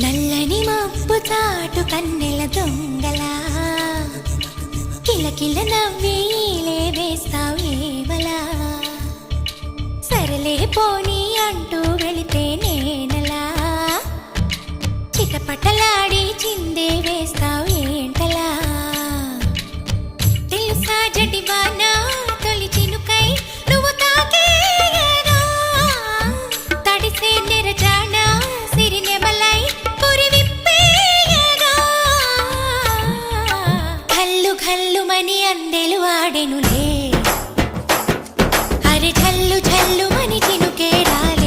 నల్లని మబ్బు చాటు కన్నెల దొంగలా కిలకిల నవ్వేలే వేస్తావు ఏవలా సరలే పోనీ అంటూ వెళితే నేనలా చిటపటలాడి చిందే వేస్తావు ఏంటలా తెలుసా జడివానా